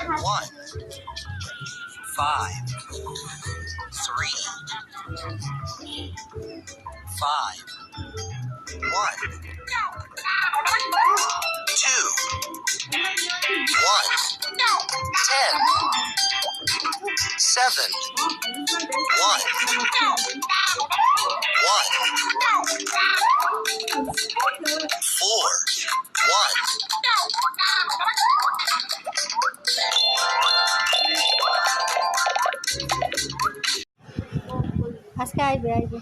1, 5, 3, 5, 1, 2, 1, 10, 7, 1, 1, 4, 1. আজকে আইবে আইবে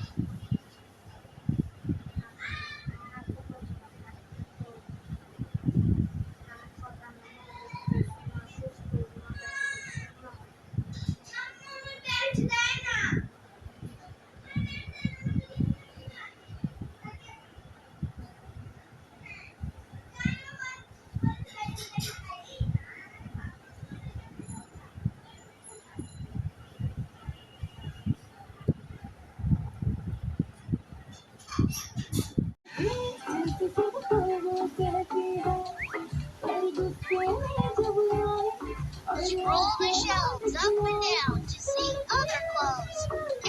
Scroll the shelves up and down to see other clothes.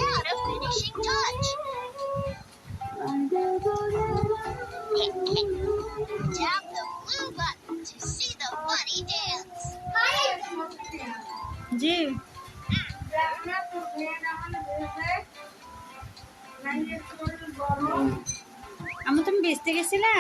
Add a finishing touch. Tap the blue button to see the funny dance. জি আমি তুমি বেচতে গেছিলা